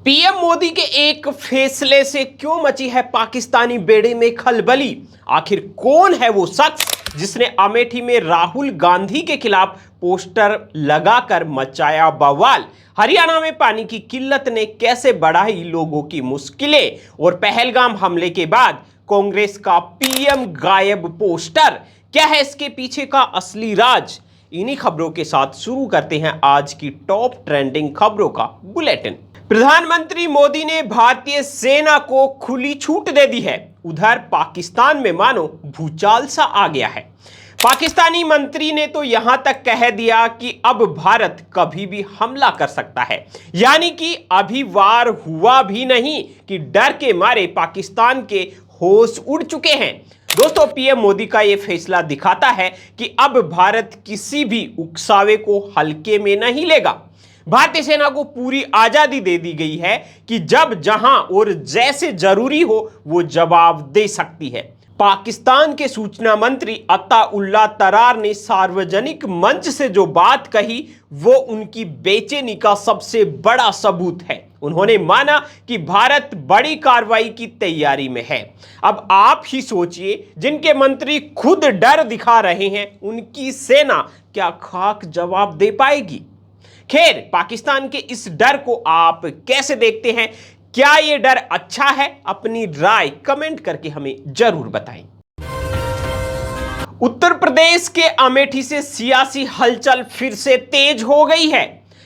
PM Modi के एक फैसले से क्यों मची है पाकिस्तानी बेड़े में खलबली। आखिर कौन है वो शख्स जिसने अमेठी में राहुल गांधी के खिलाफ पोस्टर लगाकर मचाया बवाल। हरियाणा में पानी की किल्लत ने कैसे बढ़ाई लोगों की मुश्किलें, और पहलगाम हमले के बाद कांग्रेस का पीएम गायब पोस्टर, क्या है इसके पीछे का असली राज। इन्हीं खबरों के साथ शुरू करते हैं आज की टॉप ट्रेंडिंग खबरों का बुलेटिन। प्रधानमंत्री मोदी ने भारतीय सेना को खुली छूट दे दी है। उधर पाकिस्तान में मानो भूचाल सा आ गया है। पाकिस्तानी मंत्री ने तो यहां तक कह दिया कि अब भारत कभी भी हमला कर सकता है, यानी कि अभी वार हुआ भी नहीं कि डर के मारे पाकिस्तान के होश उड़ चुके हैं। दोस्तों, पीएम मोदी का यह फैसला दिखाता है कि अब भारत किसी भी उकसावे को हल्के में नहीं लेगा। भारतीय सेना को पूरी आजादी दे दी गई है कि जब जहां और जैसे जरूरी हो वो जवाब दे सकती है। पाकिस्तान के सूचना मंत्री अताउल्लाह तरार ने सार्वजनिक मंच से जो बात कही वो उनकी बेचैनी का सबसे बड़ा सबूत है। उन्होंने माना कि भारत बड़ी कार्रवाई की तैयारी में है। अब आप ही सोचिए, जिनके मंत्री खुद डर दिखा रहे हैं उनकी सेना क्या खाक जवाब दे पाएगी। खैर, पाकिस्तान के इस डर को आप कैसे देखते हैं? क्या यह डर अच्छा है? अपनी राय कमेंट करके हमें जरूर बताएं। उत्तर प्रदेश के अमेठी से सियासी हलचल फिर से तेज हो गई है।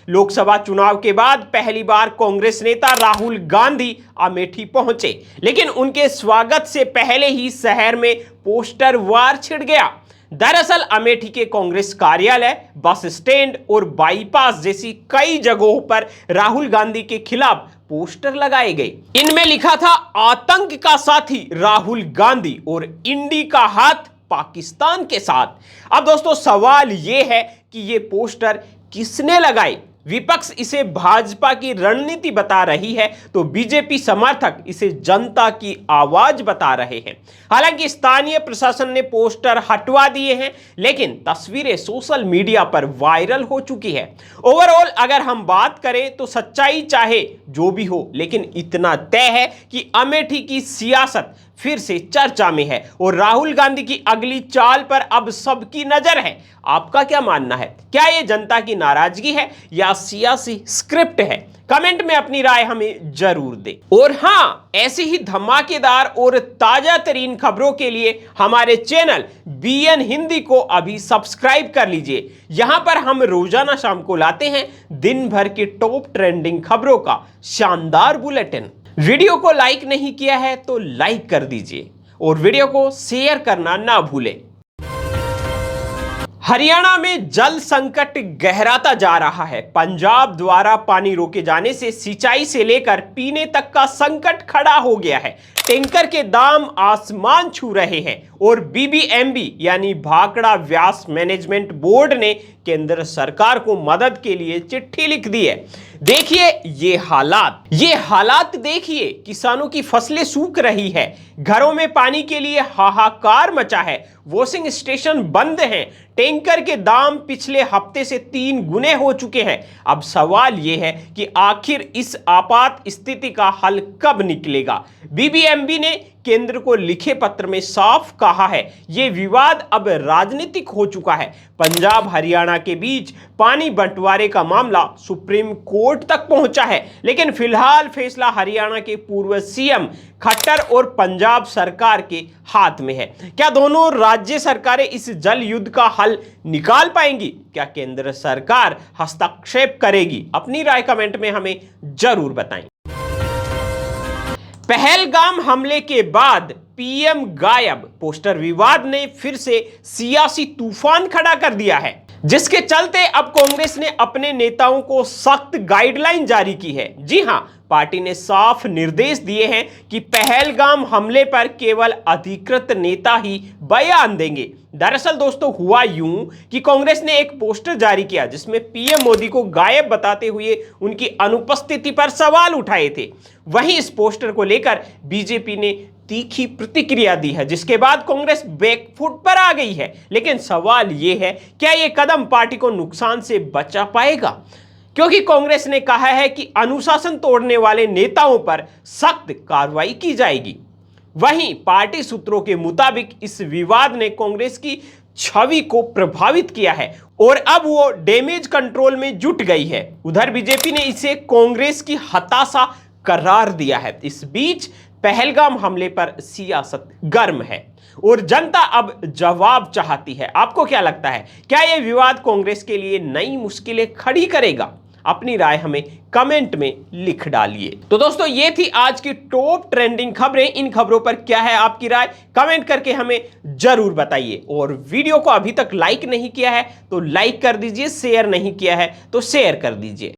लोकसभा चुनाव के बाद पहली बार कांग्रेस नेता राहुल गांधी अमेठी पहुंचे, लेकिन उनके स्वागत से पहले ही शहर में पोस्टर वार छिड़ गया। दरअसल अमेठी के कांग्रेस कार्यालय, बस स्टैंड और बाईपास जैसी कई जगहों पर राहुल गांधी के खिलाफ पोस्टर लगाए गए। इनमें लिखा था आतंक का साथी राहुल गांधी और इंडी का हाथ पाकिस्तान के साथ। अब दोस्तों, सवाल यह है कि ये पोस्टर किसने लगाए। विपक्ष इसे भाजपा की रणनीति बता रही है तो बीजेपी समर्थक इसे जनता की आवाज बता रहे हैं। हालांकि स्थानीय प्रशासन ने पोस्टर हटवा दिए हैं, लेकिन तस्वीरें सोशल मीडिया पर वायरल हो चुकी है। ओवरऑल अगर हम बात करें तो सच्चाई चाहे जो भी हो, लेकिन इतना तय है कि अमेठी की सियासत फिर से चर्चा में है और राहुल गांधी की अगली चाल पर अब सबकी नजर है। आपका क्या मानना है? क्या यह जनता की नाराजगी है या सियासी स्क्रिप्ट है? कमेंट में अपनी राय हमें जरूर दें। और हां, ऐसी ही धमाकेदार और ताजा तरीन खबरों के लिए हमारे चैनल बीएन हिंदी को अभी सब्सक्राइब कर लीजिए। यहां पर हम रोजाना शाम को लाते हैं दिन भर की टॉप ट्रेंडिंग खबरों का शानदार बुलेटिन। वीडियो को लाइक नहीं किया है तो लाइक कर दीजिए और वीडियो को शेयर करना ना भूलें। हरियाणा में जल संकट गहराता जा रहा है। पंजाब द्वारा पानी रोके जाने से सिंचाई से लेकर पीने तक का संकट खड़ा हो गया है। टैंकर के दाम आसमान छू रहे हैं और बीबीएमबी यानी भाखड़ा व्यास मैनेजमेंट बोर्ड ने केंद्र सरकार को मदद के लिए चिट्ठी लिख दी है। देखिए ये हालात देखिए। किसानों की फसलें सूख रही है, घरों में पानी के लिए हाहाकार मचा है, वॉशिंग स्टेशन बंद हैं, टैंकर के दाम पिछले हफ्ते से 3 गुने हो चुके हैं। अब सवाल यह है कि आखिर इस आपात स्थिति का हल कब निकलेगा। बीबीएमबी ने केंद्र को लिखे पत्र में साफ कहा है यह विवाद अब राजनीतिक हो चुका है। पंजाब हरियाणा के बीच पानी बंटवारे का मामला सुप्रीम कोर्ट तक पहुंचा है, लेकिन फिलहाल फैसला हरियाणा के पूर्व सीएम खट्टर और पंजाब सरकार के हाथ में है। क्या दोनों राज्य सरकारें इस जल युद्ध का हल निकाल पाएंगी? क्या केंद्र सरकार हस्तक्षेप करेगी? अपनी राय कमेंट में हमें जरूर बताएं। पहलगाम हमले के बाद पीएम गायब पोस्टर विवाद ने फिर से सियासी तूफान खड़ा कर दिया है, जिसके चलते अब कांग्रेस ने अपने नेताओं को सख्त गाइडलाइन जारी की है। जी हां, पार्टी ने साफ निर्देश दिए हैं कि पहलगाम हमले पर केवल अधिकृत नेता ही बयान देंगे। दरअसल दोस्तों, हुआ यूं कि कांग्रेस ने एक पोस्टर जारी किया जिसमें पीएम मोदी को गायब बताते हुए उनकी अनुपस्थिति पर सवाल उठाए थे। वहीं इस पोस्टर को लेकर बीजेपी ने तीखी प्रतिक्रिया दी है, जिसके बाद कांग्रेस बैकफुट पर आ गई है। लेकिन सवाल यह है, क्या यह कदम पार्टी को नुकसान से बचा पाएगा? क्योंकि कांग्रेस ने कहा है कि अनुशासन तोड़ने वाले नेताओं पर सख्त कार्रवाई की जाएगी। वहीं पार्टी सूत्रों के मुताबिक इस विवाद ने कांग्रेस की छवि को प्रभावित किया है और अब वो डैमेज कंट्रोल में जुट गई है। उधर बीजेपी ने इसे कांग्रेस की हताशा करार दिया है। इस बीच पहलगाम हमले पर सियासत गर्म है और जनता अब जवाब चाहती है। आपको क्या लगता है, क्या यह विवाद कांग्रेस के लिए नई मुश्किलें खड़ी करेगा? अपनी राय हमें कमेंट में लिख डालिए। तो दोस्तों, ये थी आज की टॉप ट्रेंडिंग खबरें। इन खबरों पर क्या है आपकी राय, कमेंट करके हमें जरूर बताइए। और वीडियो को अभी तक लाइक नहीं किया है तो लाइक कर दीजिए, शेयर नहीं किया है तो शेयर कर दीजिए।